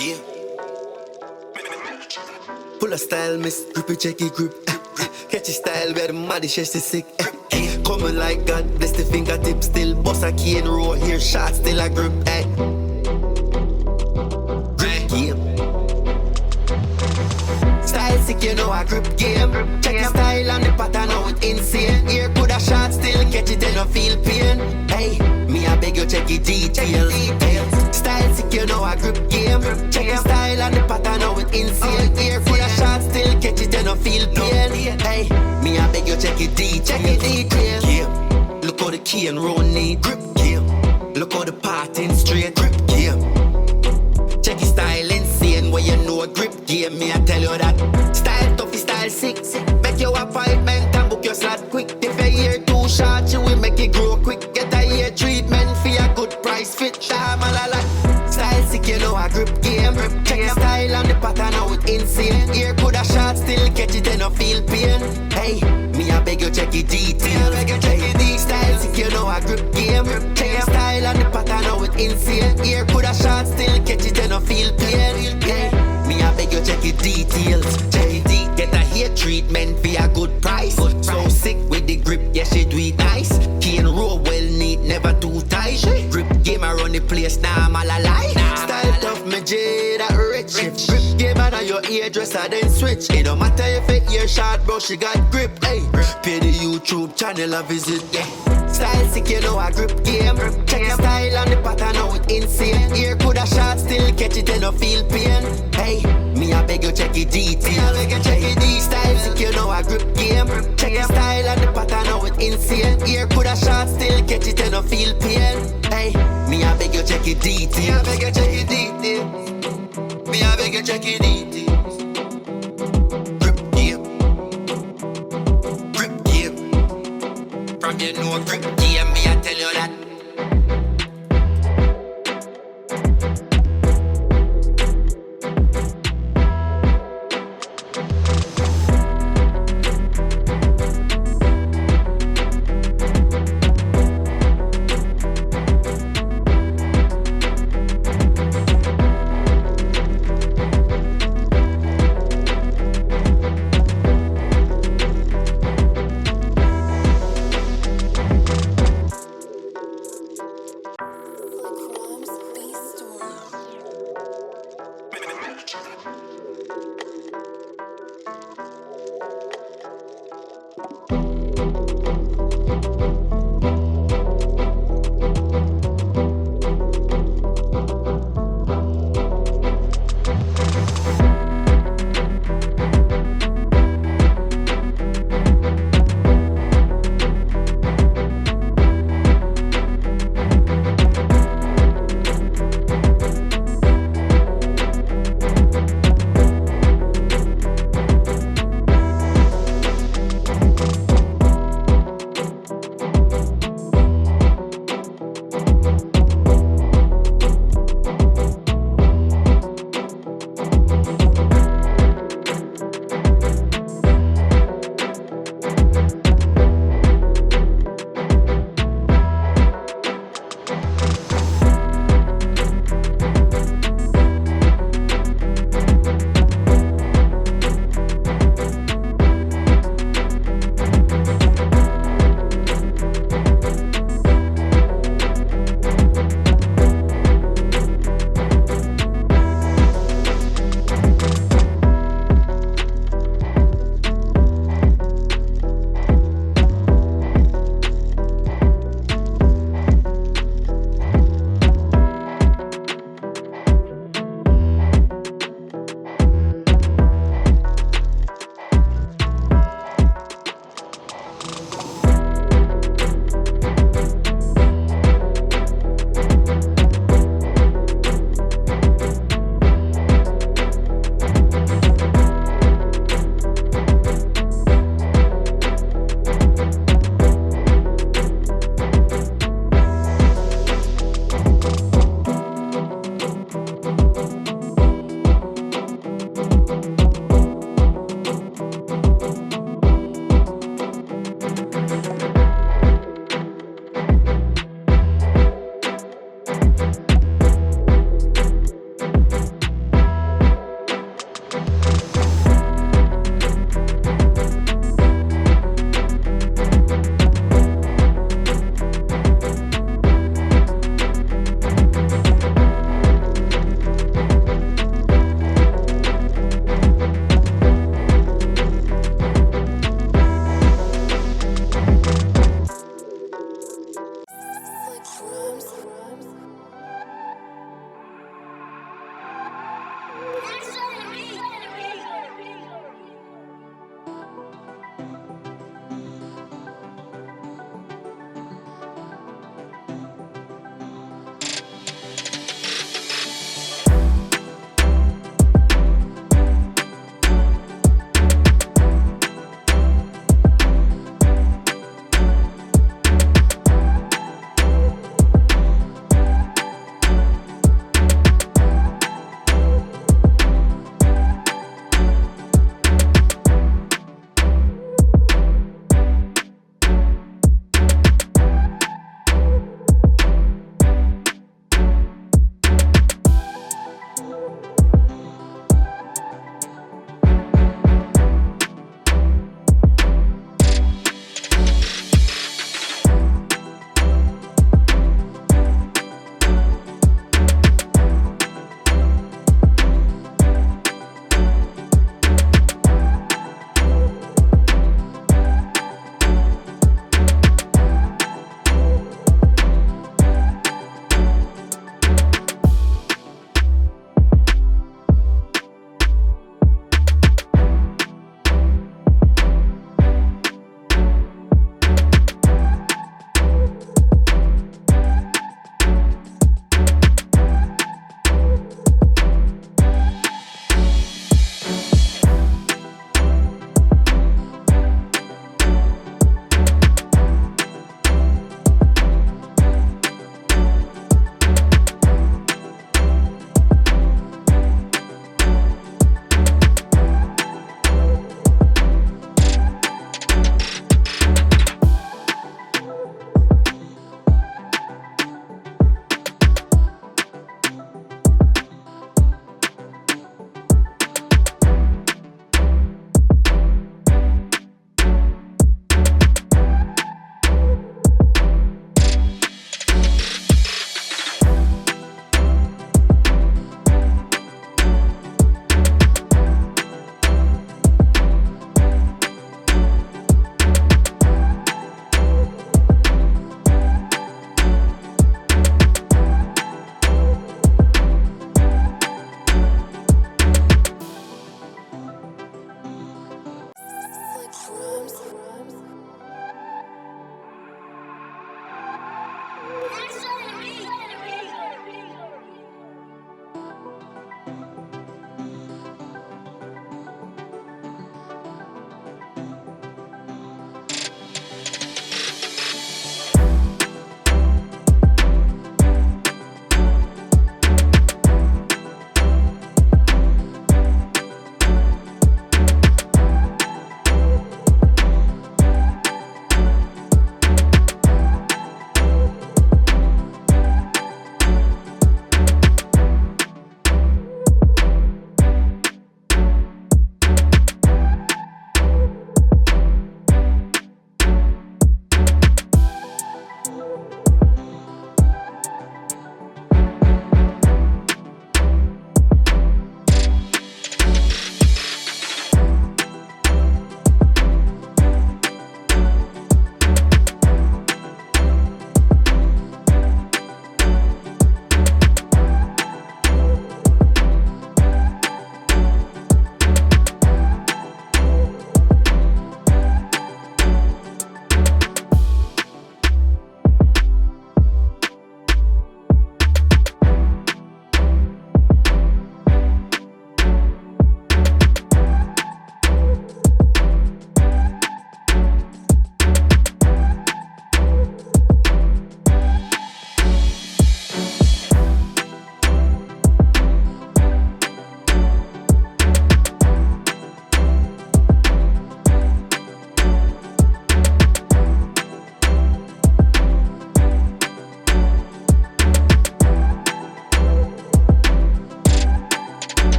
Yeah. Full of style, miss. Grippy, checky, grip. Catchy style where the muddy chest is sick. Coming like God, bless the fingertip still. Boss a key and roll here, shot still a grip. Grip game. Style sick, you know I grip game. Check the style and the pattern, now it's insane. Here could a shot still catch it and no feel pain. Hey, me I beg you check it details. Style sick, you know I grip game. Check the style and the pattern, now it's insane. Here could a shot still catch it and no feel pain. Hey, me I beg you check it details. Yeah. Look how the key and roll need grip game. Look how the parting straight grip game. Check your style insane where you know a grip game. Me I tell you that. Style tough, style sick. Make your appointment and book your slot quick. If your hair too short, you will make it grow quick. Get a hair treatment for a good price fit. Style sick, you know a grip game. Check your style and the pattern, now it's insane. Here could a shot still catch it and no feel pain. Hey, me I beg you check it detail. Style sick, you know a grip game. Check your style and the pattern, now it's insane. Here could a shot still catch it and no feel pain. Hey, me I beg you check it details. Get a hair treatment for a good price. So sick with the grip, yeah she do it nice. Key and roll well neat, never too tight. Grip game around the place, now I'm all alive. Style tough, me jade that rich. Grip game out of your hairdresser then switch. It don't matter if it ear short, bro, she got grip. Hey, pay the YouTube channel a visit. Yeah. Style sick, you know a grip game. Check the style and the pattern, now it's insane. Here could a shot still catch it and no feel pain. Hey, me I beg you check it detail. Style sick, you know a grip game. Check the style and the pattern, now it's insane. Here could a shot still catch it and no feel pain. Hey, me I beg you check it detail. Me I beg you check it details. Grip game. Grip game. From you know grip game, me I tell you that.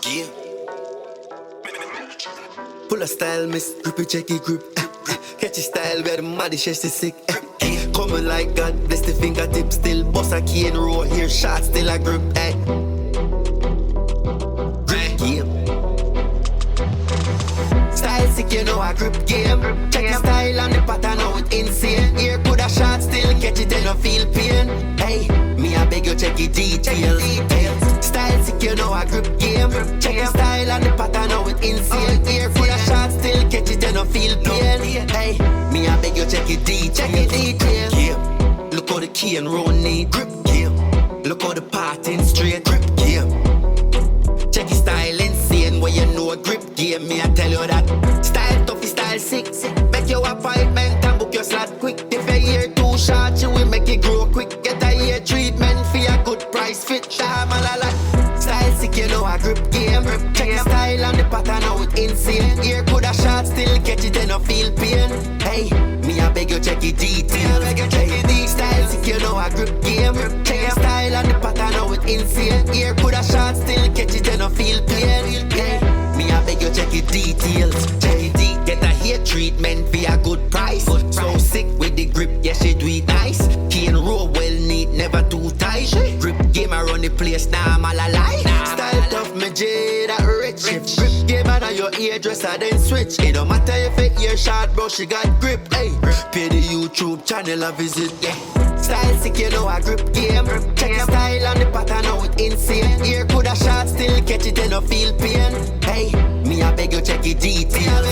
Yeah. Full of style, miss. Grippy, checky, grip. Catchy style, where the muddy chest is sick. Coming like God, bless the fingertips still. Boss a key and roll here, shot still a grip. Grip game. Style sick, you know I grip game. Check the style and the pattern, how it insane. Here could a shot still catch it and no feel pain. Hey, me I beg you check it details. Style sick, you know I grip game. Check the style and the pattern, how it insane. Here could a shot still catch it and no feel pain. Hey, me I beg you check it details. Yeah. Look how the key and roll need. Grip game. Look how the parting straight. Grip game. Check your style insane, where you know a grip game. Me I tell you that. Style tough, style sick. Make your appointment and book your slot quick. If a year too short, you will make it grow quick. Get a year treatment for a good price fit. Style sick, you know a grip game. Check your style and the pattern, how it insane. Here could a shot still catch it and no feel pain. Hey, me I beg you check your details. Style sick, you know a grip game. Check your style and the pattern, how it insane. Here could a shot still catch it and no feel pain. Hey, me I beg you check your details. Get a hair treatment for a good price. So sick with the grip, yeah she do it nice. Key and roll well neat, never too tight. Grip game around the place, now I'm all alive. Style tough, me jade a rich. Grip game and your hairdresser then switch. It don't matter if it ear short, bro, she got grip. Hey, pay the YouTube channel a visit. Yeah. Style sick, you know a grip game. Check the style and the pattern, how it insane. Here could a shot still catch it and no feel pain. Hey, me I beg you check it details.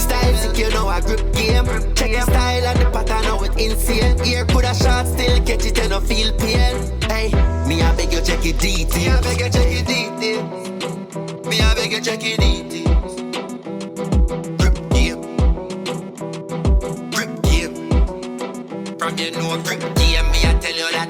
Style sick, you know a grip game. Check the style and the pattern, how it insane. Here could a shot still catch it and no feel pain. Hey, me I beg you check it details. Me I beg you check it details. Grip game. Grip game. From you know grip game, me I tell you that.